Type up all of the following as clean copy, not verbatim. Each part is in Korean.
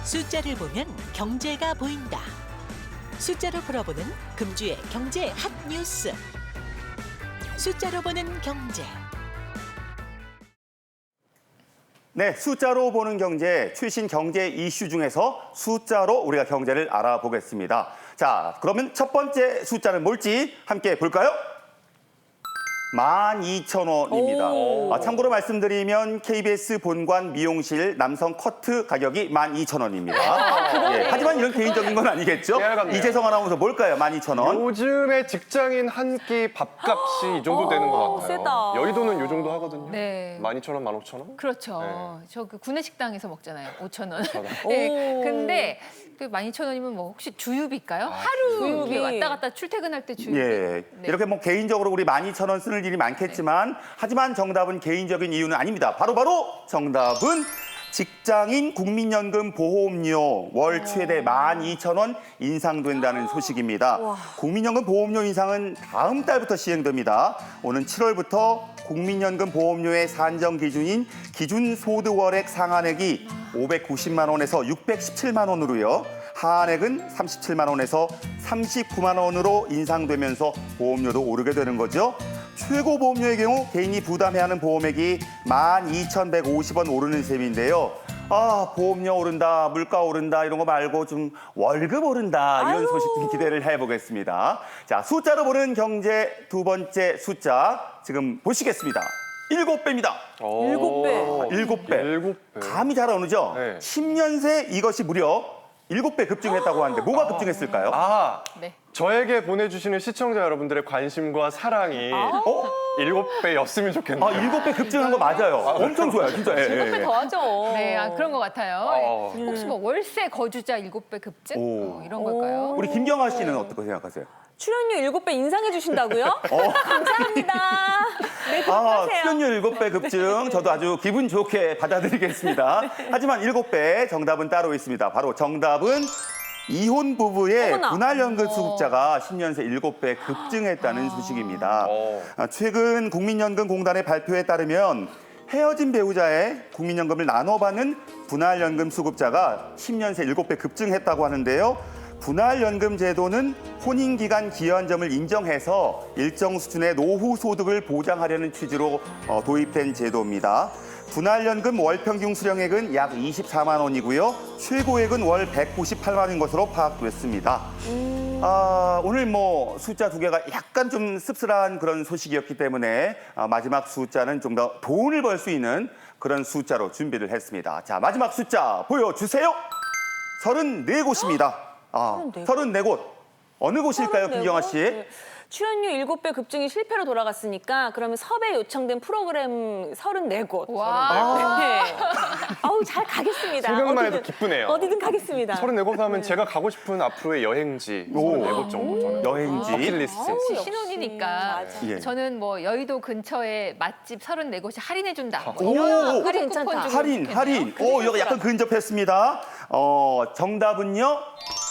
숫자를 보면 경제가 보인다. 숫자로 풀어보는 금주의 경제 핫 뉴스. 숫자로 보는 경제. 네, 숫자로 보는 경제, 최신 경제 이슈 중에서 숫자로 우리가 경제를 알아보겠습니다. 자, 그러면 첫 번째 숫자는 뭘지 함께 볼까요? 12,000원입니다. 참고로 말씀드리면 KBS 본관 미용실 남성 커트 가격이 12,000원입니다. 하지만 이런 개인적인 건 아니겠죠? 깨알같네요. 이재성 아나운서 뭘까요? 12,000원. 요즘에 직장인 한 끼 밥값이 이 정도 되는 것 같아요. 세다. 여의도는 요 정도 하거든요. 네. 12,000원, 15,000원? 그렇죠. 네. 저 그 구내식당에서 먹잖아요. 5,000원. 5,000원. 네. 근데 그 12,000원이면 뭐 혹시 주유비일까요? 하루 주유비. 이렇게 왔다 갔다 출퇴근할 때 주유비. 예, 네. 이렇게 뭐 개인적으로 우리 12,000원 쓰는 일이 많겠지만 하지만 정답은 개인적인 이유는 아닙니다. 바로 정답은 직장인 국민연금 보험료 월 최대 12,000원 인상된다는 소식입니다. 국민연금 보험료 인상은 다음 달부터 시행됩니다. 오는 7월부터 국민연금 보험료의 산정 기준인 기준소득월액 상한액이 590만 원에서 617만 원으로요. 하한액은 37만 원에서 39만 원으로 인상되면서 보험료도 오르게 되는 거죠. 최고 보험료의 경우 개인이 부담해야 하는 보험액이 12,150원 오르는 셈인데요. 보험료 오른다, 물가 오른다 이런 거 말고 좀 월급 오른다 이런 소식 좀 기대를 해보겠습니다. 자, 숫자로 보는 경제 두 번째 숫자 지금 보시겠습니다. 7배입니다. 7배. 7배. 7배. 감이 잘 안 오죠? 네. 10년 새 이것이 무려 7배 급증했다고 하는데 뭐가 급증했을까요? 네. 저에게 보내주시는 시청자 여러분들의 관심과 사랑이 7배였으면 좋겠네요. 7배 급증한 거 맞아요. 엄청 좋아요, 진짜. 예, 7배 예. 더 하죠. 네, 그런 것 같아요. 혹시 뭐 월세 거주자 7배 급증? 오. 이런 걸까요? 우리 김경아 씨는 어떻게 생각하세요? 출연료 7배 인상해 주신다고요? 감사합니다. 네, 그렇게 출연료 7배 급증 저도 아주 기분 좋게 받아들이겠습니다. 하지만 7배 정답은 따로 있습니다. 바로 정답은 이혼 부부의 어머나. 분할연금 수급자가 10년 새 7배 급증했다는 소식입니다. 최근 국민연금공단의 발표에 따르면 헤어진 배우자의 국민연금을 나눠받는 분할연금 수급자가 10년 새 7배 급증했다고 하는데요. 분할연금 제도는 혼인기간 기한점을 인정해서 일정 수준의 노후 소득을 보장하려는 취지로 도입된 제도입니다. 분할연금 월평균 수령액은 약 24만 원이고요. 최고액은 월 198만 원인 것으로 파악됐습니다. 오늘 뭐 숫자 두 개가 약간 좀 씁쓸한 그런 소식이었기 때문에 마지막 숫자는 좀 더 돈을 벌 수 있는 그런 숫자로 준비를 했습니다. 자, 마지막 숫자 보여주세요. 34곳입니다. 34곳. 어느 곳일까요, 김경아 씨? 네. 출연료 7배 급증이 실패로 돌아갔으니까 그러면 섭외 요청된 프로그램 34곳. 와. 네. 잘 가겠습니다. 생각만 해도 기쁘네요. 어디든 가겠습니다. 34곳 하면 제가 가고 싶은 앞으로의 여행지 34곳 정도 저는. 여행지. 버킷리스트. 역시. 신혼이니까 맞아. 예. 저는 뭐 여의도 근처에 맛집 34곳이 할인해준다. 뭐 오, 이런 할인 괜찮다. 쿠폰 주면 할인. 좋겠네요. 이거 약간 근접했습니다. 정답은요.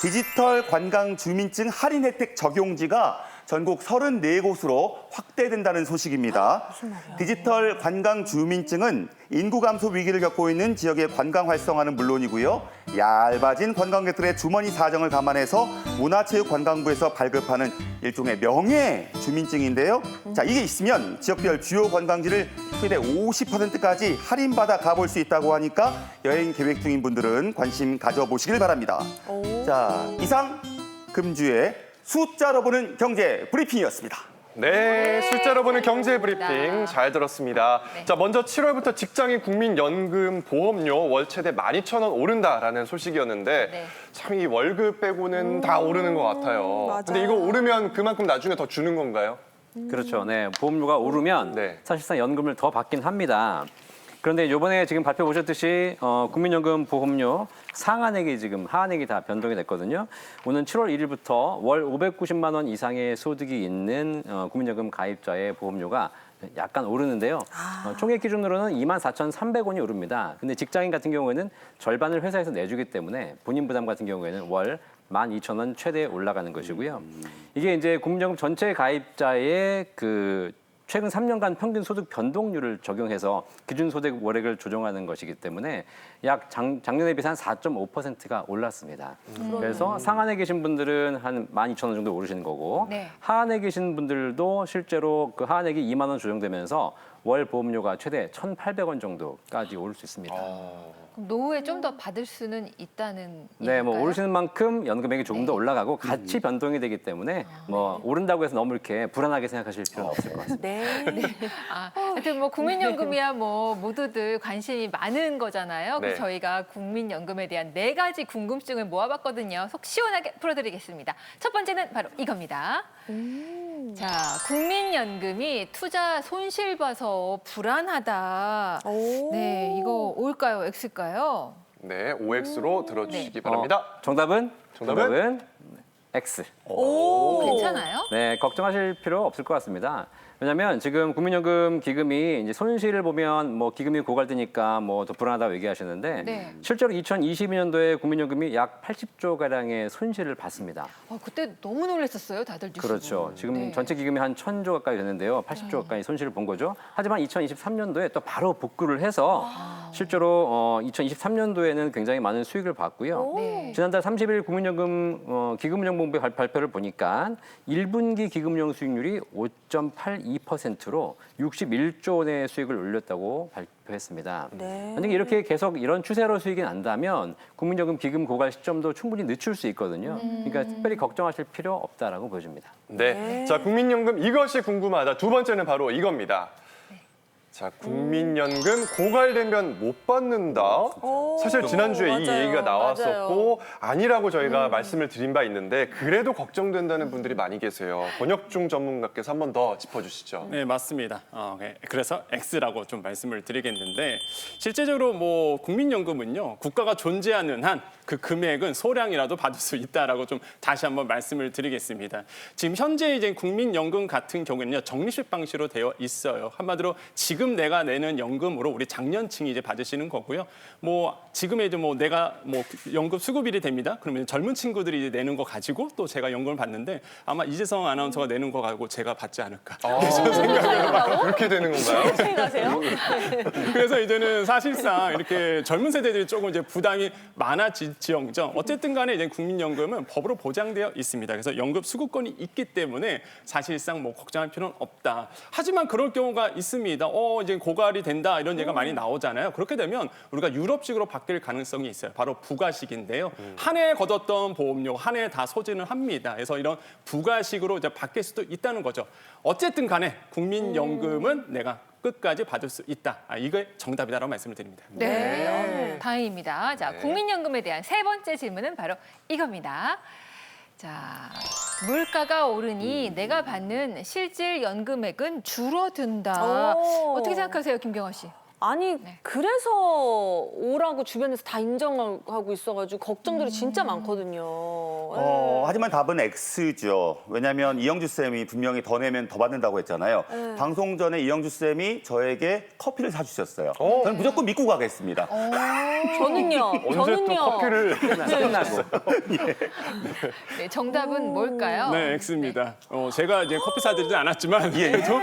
디지털 관광 주민증 할인 혜택 적용지가 전국 34곳으로 확대된다는 소식입니다. 디지털 관광 주민증은 인구 감소 위기를 겪고 있는 지역의 관광 활성화는 물론이고요. 얇아진 관광객들의 주머니 사정을 감안해서 문화체육관광부에서 발급하는 일종의 명예 주민증인데요. 자, 이게 있으면 지역별 주요 관광지를 최대 50%까지 할인받아 가볼 수 있다고 하니까 여행 계획 중인 분들은 관심 가져보시길 바랍니다. 자, 이상 금주의 숫자로 보는 경제 브리핑이었습니다. 네, 숫자로 보는 경제 브리핑 잘 들었습니다. 자, 먼저 7월부터 직장인 국민연금 보험료 월 최대 12,000원 오른다라는 소식이었는데 네. 참 이 월급 빼고는 다 오르는 것 같아요. 맞아요. 근데 이거 오르면 그만큼 나중에 더 주는 건가요? 그렇죠. 네, 보험료가 오르면 네. 사실상 연금을 더 받긴 합니다. 그런데 이번에 지금 발표 보셨듯이 국민연금 보험료 상한액이 지금 하한액이 다 변동이 됐거든요. 오는 7월 1일부터 월 590만 원 이상의 소득이 있는 국민연금 가입자의 보험료가 약간 오르는데요. 총액 기준으로는 24,300원이 오릅니다. 근데 직장인 같은 경우에는 절반을 회사에서 내주기 때문에 본인 부담 같은 경우에는 월 12,000원 최대 올라가는 것이고요. 이게 이제 국민연금 전체 가입자의 그 최근 3년간 평균 소득 변동률을 적용해서 기준 소득 월액을 조정하는 것이기 때문에 약 작년에 비해서 한 4.5%가 올랐습니다. 그래서 상한에 계신 분들은 한 12,000원 정도 오르시는 거고 네. 하한에 계신 분들도 실제로 그 하한액이 2만 원 조정되면서 월 보험료가 최대 1,800원 정도까지 오를 수 있습니다. 그럼 노후에 좀 더 받을 수는 있다는 네, 뭐 얘기일까요? 오르시는 만큼 연금액이 조금 더 올라가고 같이 변동이 되기 때문에 뭐 오른다고 해서 너무 이렇게 불안하게 생각하실 필요는 없을 것 같습니다. 네. 하여튼 뭐 국민연금이야 뭐 모두들 관심이 많은 거잖아요. 네. 그래서 저희가 국민연금에 대한 4가지 궁금증을 모아봤거든요. 속 시원하게 풀어드리겠습니다. 첫 번째는 바로 이겁니다. 자, 국민연금이 투자 손실 봐서 불안하다. 네, 이거 O일까요? X일까요? 네, OX로 들어주시기 바랍니다. 정답은? 정답은? X. 괜찮아요? 네, 걱정하실 필요 없을 것 같습니다. 왜냐하면 지금 국민연금 기금이 이제 손실을 보면 뭐 기금이 고갈되니까 뭐 더 불안하다고 얘기하시는데 네. 실제로 2022년도에 국민연금이 약 80조 가량의 손실을 봤습니다. 그때 너무 놀랐었어요, 다들 뉴스 그렇죠. 보고. 지금 네. 전체 기금이 한 1,000조 가까이 되는데요. 80조 가까이 손실을 본 거죠. 하지만 2023년도에 또 바로 복구를 해서 실제로 2023년도에는 굉장히 많은 수익을 봤고요. 네. 지난달 30일 국민연금 기금운용본부의 발표를 보니까 1분기 기금운용 수익률이 5.82%로 61조 원의 수익을 올렸다고 발표했습니다. 만약에 이렇게 계속 이런 추세로 수익이 난다면 국민연금 기금 고갈 시점도 충분히 늦출 수 있거든요. 그러니까 특별히 걱정하실 필요 없다라고 보여집니다. 네. 자, 국민연금 이것이 궁금하다. 두 번째는 바로 이겁니다. 자, 국민연금 고갈되면 못 받는다. 사실 지난주에 이 맞아요. 얘기가 나왔었고 아니라고 저희가 말씀을 드린 바 있는데 그래도 걱정된다는 분들이 많이 계세요. 권혁중 전문가께서 한 번 더 짚어주시죠. 네, 맞습니다. 그래서 X라고 좀 말씀을 드리겠는데 실제적으로 뭐 국민연금은요 국가가 존재하는 한 그 금액은 소량이라도 받을 수 있다라고 좀 다시 한번 말씀을 드리겠습니다. 지금 현재 이제 국민연금 같은 경우는요 적립식 방식으로 되어 있어요. 한마디로 지금 내가 내는 연금으로 우리 장년층이 이제 받으시는 거고요. 뭐 지금에 이제 뭐 내가 뭐 연금 수급일이 됩니다. 그러면 젊은 친구들이 이제 내는 거 가지고 또 제가 연금을 받는데 아마 이재성 아나운서가 내는 거 가지고 제가 받지 않을까. 그렇게 되는 건가요? 어떻게 가세요? 그래서 이제는 사실상 이렇게 젊은 세대들이 조금 이제 부담이 많아질지언정 어쨌든 간에 이제 국민연금은 법으로 보장되어 있습니다. 그래서 연금 수급권이 있기 때문에 사실상 뭐 걱정할 필요는 없다. 하지만 그럴 경우가 있습니다. 이제 고갈이 된다 이런 얘기가 많이 나오잖아요. 그렇게 되면 우리가 유럽식으로 바뀔 가능성이 있어요. 바로 부가식인데요. 한 해 걷었던 보험료 한 해 다 소진을 합니다. 그래서 이런 부가식으로 이제 바뀔 수도 있다는 거죠. 어쨌든 간에 국민연금은 내가 끝까지 받을 수 있다. 이게 정답이다라고 말씀을 드립니다. 네. 다행입니다. 자, 네. 국민연금에 대한 3번째 질문은 바로 이겁니다. 자, 물가가 오르니 내가 받는 실질 연금액은 줄어든다. 오. 어떻게 생각하세요, 김경화 씨? 아니 네. 그래서 오라고 주변에서 다 인정하고 있어가지고 걱정들이 진짜 많거든요. 하지만 답은 X죠. 왜냐하면 이영주 쌤이 분명히 더 내면 더 받는다고 했잖아요. 방송 전에 이영주 쌤이 저에게 커피를 사주셨어요. 저는 무조건 믿고 가겠습니다. 저는요. 언제 또 커피를 끝나고. 네, 정답은 뭘까요? 네, X입니다. 제가 이제 커피 사드리지 않았지만 그래도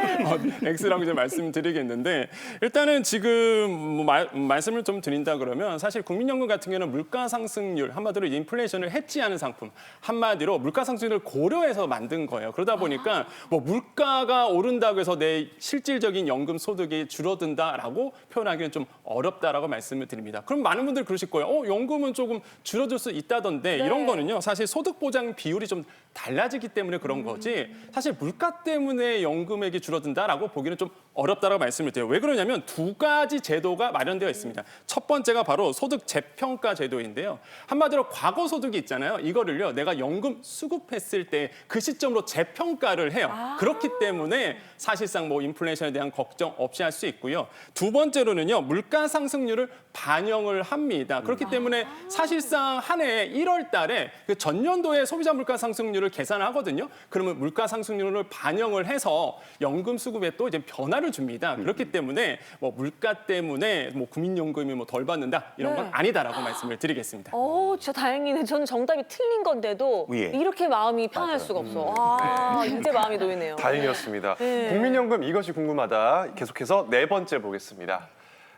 X라고 이제 말씀드리겠는데 일단은 지금 뭐 말씀을 좀 드린다 그러면 사실 국민연금 같은 경우는 물가 상승률 한마디로 인플레이션을 해지하는 상품 한마디로 물가 상승률을 고려해서 만든 거예요. 그러다 보니까 뭐 물가가 오른다고 해서 내 실질적인 연금 소득이 줄어든다라고 표현하기는 좀 어렵다라고 말씀을 드립니다. 그럼 많은 분들이 그러실 거예요. 연금은 조금 줄어들 수 있다던데 이런 거는요. 사실 소득 보장 비율이 좀 달라지기 때문에 그런 거지 사실 물가 때문에 연금액이 줄어든다라고 보기는 좀 어렵다라고 말씀을 드려요. 왜 그러냐면 두 가지 제도가 마련되어 있습니다. 첫 번째가 바로 소득 재평가 제도인데요. 한마디로 과거 소득이 있잖아요. 이거를요. 내가 연금 수급했을 때 그 시점으로 재평가를 해요. 그렇기 때문에 사실상 뭐 인플레이션에 대한 걱정 없이 할 수 있고요. 두 번째로는요. 물가 상승률을 반영을 합니다. 그렇기 때문에 사실상 한 해 1월 달에 그 전년도의 소비자 물가 상승률을 계산하거든요. 그러면 물가 상승률을 반영을 해서 연금 수급에 또 이제 변화를 보장을 줍니다. 그렇기 때문에 뭐 물가 때문에 뭐 국민연금이 뭐 덜 받는다 이런 건 아니다라고 말씀을 드리겠습니다. 진짜 다행이네. 저는 정답이 틀린 건데도 예. 이렇게 마음이 편할 수가 없어. 이제 마음이 놓이네요. 다행이었습니다. 네. 국민연금 이것이 궁금하다. 계속해서 네 번째 보겠습니다.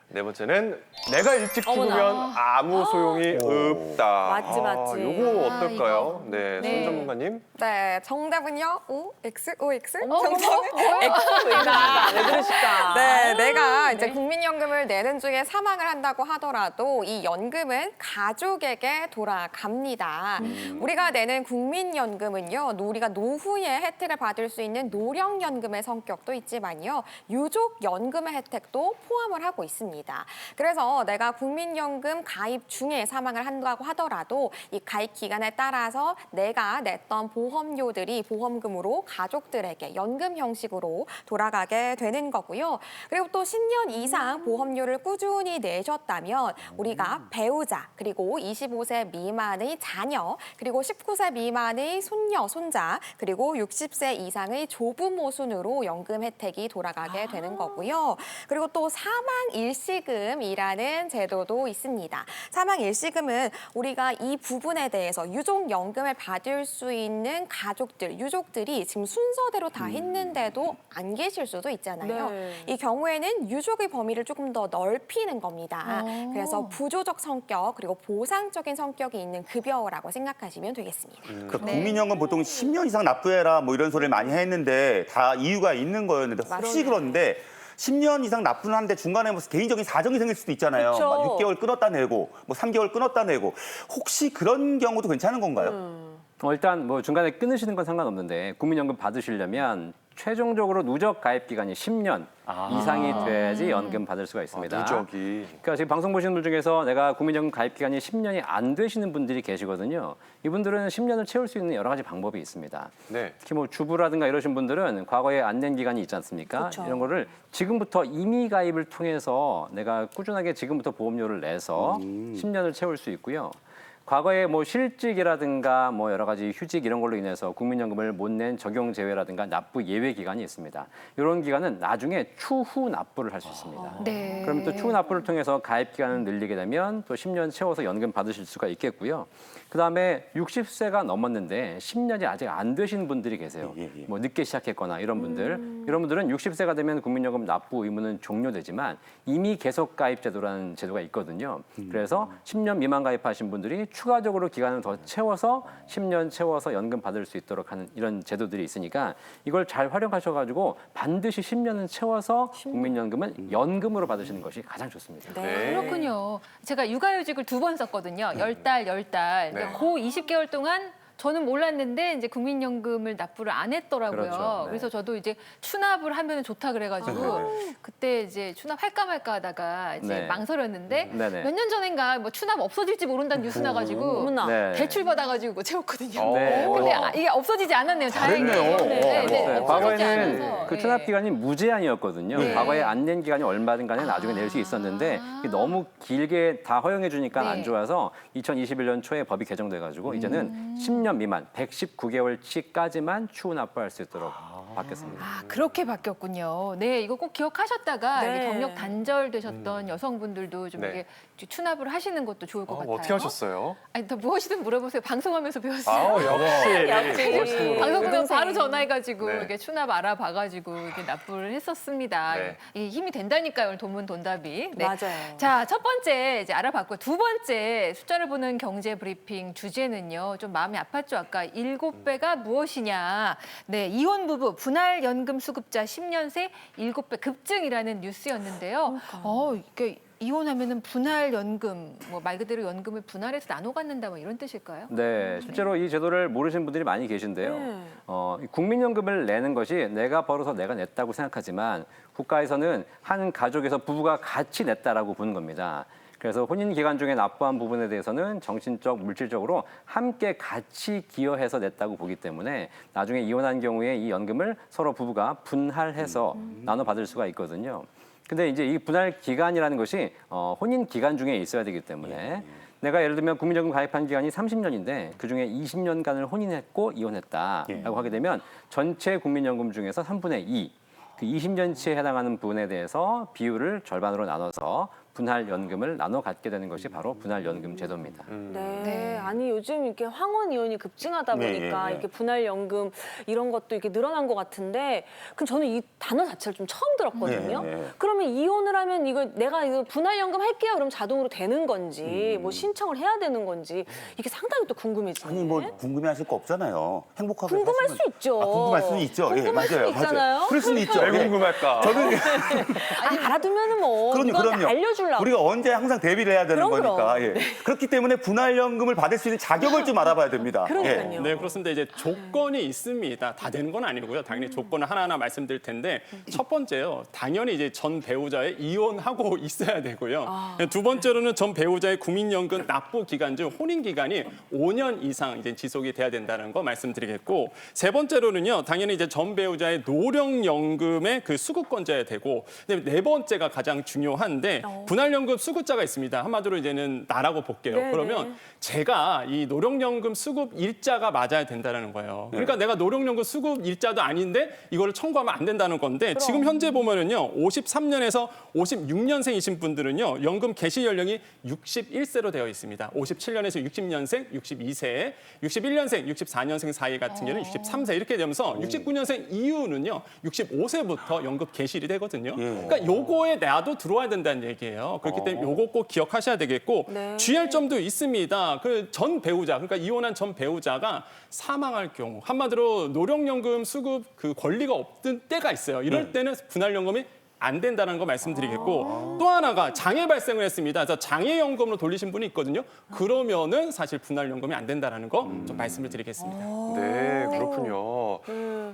네 번째는 내가 일찍 죽으면 아무 소용이 없다. 맞지. 요거 어떨까요? 이거. 네, 네. 손 전문가님. 네, 정답은요. OX? OX? 왜 그러실까? 네, 내가 이제 국민연금을 내는 중에 사망을 한다고 하더라도 이 연금은 가족에게 돌아갑니다. 우리가 내는 국민연금은요, 우리가 노후에 혜택을 받을 수 있는 노령연금의 성격도 있지만요, 유족연금의 혜택도 포함을 하고 있습니다. 그래서 내가 국민연금 가입 중에 사망을 한다고 하더라도 이 가입 기간에 따라서 내가 냈던 보험료들이 보험금으로 가족들에게 연금 형식으로 돌아가게 되는 거고요. 그리고 또 10년 이상 보험료를 꾸준히 내셨다면 우리가 배우자, 그리고 25세 미만의 자녀, 그리고 19세 미만의 손녀, 손자, 그리고 60세 이상의 조부모 순으로 연금 혜택이 돌아가게 되는 거고요. 그리고 또 사망 일시금이라는 제도도 있습니다. 사망 일시금은 우리가 이 부분에 대해서 유족연금을 받을 수 있는 가족들, 유족들이 지금 순서대로 다 했는데도 안 계실 수도 있잖아요. 네. 이 경우에는 유족의 범위를 조금 더 넓히는 겁니다. 그래서 부조적 성격 그리고 보상적인 성격이 있는 급여라고 생각하시면 되겠습니다. 그 국민연금 보통 10년 이상 납부해라 뭐 이런 소리를 많이 했는데 다 이유가 있는 거였는데 혹시 그런데 10년 이상 납부를 하는데 중간에 무슨 개인적인 사정이 생길 수도 있잖아요. 그쵸. 막 6개월 끊었다 내고 뭐 3개월 끊었다 내고 혹시 그런 경우도 괜찮은 건가요? 일단 뭐 중간에 끊으시는 건 상관없는데 국민연금 받으시려면 최종적으로 누적 가입 기간이 10년 이상이 돼야지 연금 받을 수가 있습니다. 누적이. 그러니까 지금 방송 보시는 분 중에서 내가 국민연금 가입 기간이 10년이 안 되시는 분들이 계시거든요. 이분들은 10년을 채울 수 있는 여러 가지 방법이 있습니다. 네. 특히 뭐 주부라든가 이러신 분들은 과거에 안 낸 기간이 있지 않습니까? 이런 거를 지금부터 임의 가입을 통해서 내가 꾸준하게 지금부터 보험료를 내서 10년을 채울 수 있고요. 과거에 뭐 실직이라든가 뭐 여러 가지 휴직 이런 걸로 인해서 국민연금을 못 낸 적용 제외라든가 납부 예외 기간이 있습니다. 이런 기간은 나중에 추후 납부를 할 수 있습니다. 네. 그러면 또 추후 납부를 통해서 가입 기간을 늘리게 되면 또 10년 채워서 연금 받으실 수가 있겠고요. 그다음에 60세가 넘었는데 10년이 아직 안 되신 분들이 계세요. 뭐 늦게 시작했거나 이런 분들. 이런 분들은 60세가 되면 국민연금 납부 의무는 종료되지만 이미 계속 가입 제도라는 제도가 있거든요. 그래서 10년 미만 가입하신 분들이 추가적으로 기간을 더 채워서 10년 채워서 연금 받을 수 있도록 하는 이런 제도들이 있으니까 이걸 잘 활용하셔가지고 반드시 10년은 채워서 국민연금은 연금으로 받으시는 것이 가장 좋습니다. 네. 그렇군요. 제가 육아휴직을 2번 썼거든요. 10달, 10달. 네. 그 20개월 동안 저는 몰랐는데 이제 국민연금을 납부를 안 했더라고요. 그렇죠. 네. 그래서 저도 이제 추납을 하면 좋다 그래가지고 그때 이제 추납할까 말까 하다가 이제 네. 망설였는데 네네. 몇 년 전인가 뭐 추납 없어질지 모른다는 뉴스 나가지고 어머나. 네. 대출 받아가지고 채웠거든요. 네. 근데 이게 없어지지 않았네요. 다행히. 잘했네요. 네, 없어지지 과거에는 않아서. 그 추납 기간이 무제한이었거든요. 과거에 안 낸 기간이 얼마든 간에 나중에 낼 수 있었는데 이게 너무 길게 다 허용해 주니까 네. 안 좋아서 2021년 초에 법이 개정돼 가지고 이제는 10년 미만 119개월치까지만 추후 납부할 수 있도록 바뀌었습니다. 아, 그렇게 바뀌었군요. 네, 이거 꼭 기억하셨다가 네. 이게 경력 단절되셨던 여성분들도 좀 네. 이렇게 추납을 하시는 것도 좋을 것 같아요. 어떻게 하셨어요? 아니, 더 무엇이든 물어보세요. 방송하면서 배웠어요. 역시. 방송 끝나고 바로 동생. 전화해가지고 네. 이렇게 추납 알아봐가지고 이렇게 납부를 했었습니다. 네. 이 힘이 된다니까요, 오늘 돈문돈답이. 네. 맞아요. 자, 첫 번째 이제 알아봤고 두 번째 숫자를 보는 경제 브리핑 주제는요. 좀 마음이 아팠죠. 아까 7배가 무엇이냐. 네, 이혼 부부 분할 연금 수급자 10년 새 7배 급증이라는 뉴스였는데요. 이게 이혼하면은 분할 연금, 뭐 말 그대로 연금을 분할해서 나눠 갖는다 뭐 이런 뜻일까요? 네, 실제로 이 제도를 모르시는 분들이 많이 계신데요. 이 국민연금을 내는 것이 내가 벌어서 내가 냈다고 생각하지만 국가에서는 한 가족에서 부부가 같이 냈다라고 보는 겁니다. 그래서 혼인 기간 중에 납부한 부분에 대해서는 정신적, 물질적으로 함께 같이 기여해서 냈다고 보기 때문에 나중에 이혼한 경우에 이 연금을 서로 부부가 분할해서 나눠 받을 수가 있거든요. 근데 이제 이 분할 기간이라는 것이 혼인 기간 중에 있어야 되기 때문에 내가 예를 들면 국민연금 가입한 기간이 30년인데 그중에 20년간을 혼인했고 이혼했다라고 하게 되면 전체 국민연금 중에서 3분의 2, 그 20년치에 해당하는 부분에 대해서 비율을 절반으로 나눠서 분할연금을 나눠 갖게 되는 것이 바로 분할연금 제도입니다. 네. 아니 요즘 이렇게 황혼 이혼이 급증하다 네, 보니까 예, 예. 이렇게 분할연금 이런 것도 이렇게 늘어난 것 같은데, 그럼 저는 이 단어 자체를 좀 처음 들었거든요. 네, 네. 그러면 이혼을 하면 이거 내가 이거 분할연금 할게요. 그럼 자동으로 되는 건지, 뭐 신청을 해야 되는 건지 이게 상당히 또 궁금해지네. 아니 뭐 궁금해하실 거 없잖아요. 행복하게 궁금할 사시면- 수 있죠. 궁금할 수는 있죠. 궁금할 수는 있잖아요. 그럴 수는 있죠. 왜 예. 궁금할까? 저는 알아두면은 뭐 누구한테 알려주려고. 우리가 언제 항상 대비를 해야 되는 그럼, 거니까. 예. 그렇기 때문에 분할연금을 받을 수 있는 자격을 좀 알아봐야 됩니다. 그러니까요. 네, 그렇습니다. 이제 조건이 있습니다. 다 되는 건 아니고요. 당연히 조건을 하나하나 말씀드릴 텐데, 첫 번째요. 당연히 이제 전 배우자의 이혼하고 있어야 되고요. 두 번째로는 전 배우자의 국민연금 납부 기간 중 혼인 기간이 5년 이상 이제 지속이 돼야 된다는 거 말씀드리겠고, 세 번째로는요. 당연히 이제 전 배우자의 노령연금의 그 수급권자야 되고, 그다음에 네 번째가 가장 중요한데, 분할연금 수급자가 있습니다. 한마디로 이제는 나라고 볼게요. 네, 그러면 네. 제가 이 노령연금 수급 일자가 맞아야 된다는 거예요. 그러니까 내가 노령연금 수급 일자도 아닌데 이거를 청구하면 안 된다는 건데, 지금 현재 보면은요, 53년에서 56년생이신 분들은요, 연금 개시 연령이 61세로 되어 있습니다. 57년에서 60년생, 62세, 61년생, 64년생 사이 같은 경우는 63세 이렇게 되면서 69년생 이후는요, 65세부터 연금 개시일이 되거든요. 그러니까 요거에 나도 들어와야 된다는 얘기예요. 그렇기 때문에 요거 꼭 기억하셔야 되겠고, 네. 주의할 점도 있습니다. 그 전 배우자, 그러니까 이혼한 전 배우자가 사망할 경우, 한마디로 노령연금 수급 그 권리가 없던 때가 있어요. 이럴 때는 분할연금이 안 된다는 거 말씀드리겠고, 또 하나가 장애 발생을 했습니다. 그래서 장애연금으로 돌리신 분이 있거든요. 그러면은 사실 분할연금이 안 된다는 거 좀 말씀을 드리겠습니다. 네, 그렇군요.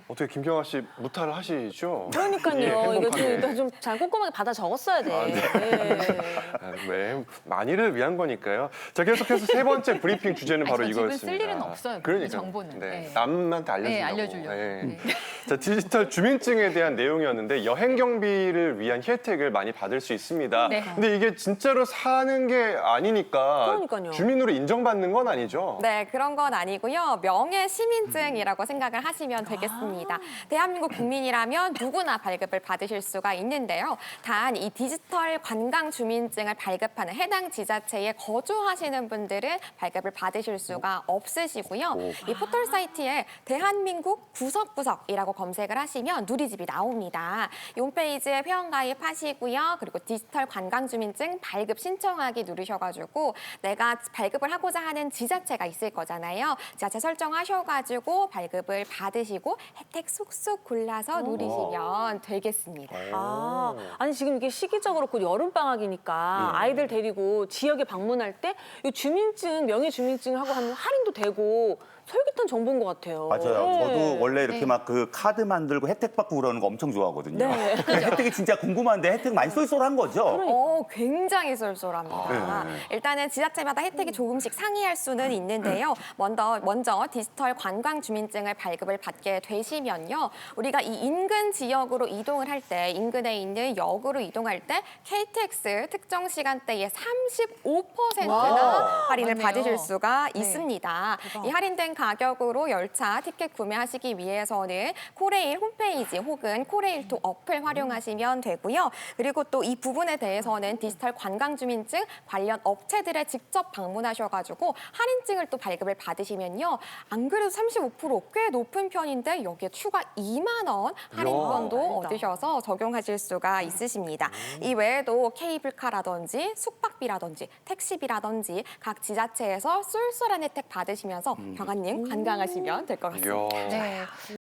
어떻게 김경아 씨 무탈을 하시죠? 그러니까요. 예, 이거 행복하게. 좀 잘 꼼꼼하게 받아 적었어야 돼. 네. 네, 만일을 위한 거니까요. 자, 계속해서 세 번째 브리핑 주제는 바로 아니, 저 집은 이거였습니다. 쓸 일은 없어요, 그러니까 정보는. 네, 네. 남한테 알려주려고. 네, 알려주려고. 네. 자, 디지털 주민증에 대한 내용이었는데, 여행 경비를 위한 혜택을 많이 받을 수 있습니다. 네. 근데 이게 진짜로 사는 게 아니니까 그러니까요. 주민으로 인정받는 건 아니죠? 네, 그런 건 아니고요. 명예 시민증이라고 생각을 하시면 되겠습니다. 대한민국 국민이라면 누구나 발급을 받으실 수가 있는데요. 단 이 디지털 관광 주민증을 발급하는 해당 지자체에 거주하시는 분들은 발급을 받으실 수가 없으시고요. 이 포털 사이트에 대한민국 구석구석이라고 검색을 하시면 누리집이 나옵니다. 이 홈페이지에 회원가입하시고요. 그리고 디지털 관광 주민증 발급 신청하기 누르셔가지고 내가 발급을 하고자 하는 지자체가 있을 거잖아요. 지자체 설정하셔가지고 발급을 받으시고 혜택 쏙쏙 골라서 누리시면 되겠습니다. 아니 지금 이게 시기적으로 곧 여름 방학이니까 아이들 데리고 지역에 방문할 때 이 주민증, 명예 주민증을 하고 하면 할인도 되고 솔깃한 정보인 것 같아요. 맞아요. 네. 저도 원래 이렇게 네. 막 그 카드 만들고 혜택 받고 그러는 거 엄청 좋아하거든요. 네. 혜택이 진짜 궁금한데 혜택 많이 쏠쏠한 거죠? 굉장히 쏠쏠합니다. 일단은 지자체마다 혜택이 조금씩 상이할 수는 있는데요. 먼저 디지털 관광 주민증을 발급을 받게 되시면요. 우리가 이 인근 지역으로 이동을 할 때, 인근에 있는 역으로 이동할 때 KTX 특정 시간대에 35%나 와, 할인을 맞네요. 받으실 수가 네. 있습니다. 이 할인된 가격으로 열차 티켓 구매하시기 위해서는 코레일 홈페이지 혹은 코레일2 어플 활용하시면 되고요. 그리고 또 이 부분에 대해서는 디지털 관광주민증 관련 업체들에 직접 방문하셔가지고 할인증을 또 발급을 받으시면요. 안 그래도 35%꽤 높은 편인데 여기에 추가 2만 원 할인권도 얻으셔서 적용하실 수가 있으십니다. 이 외에도 케이블카라든지 숙박비라든지 택시비라든지 각 지자체에서 쏠쏠한 혜택 받으시면서 경아님 관광하시면 될 것 같습니다. 이야. 네.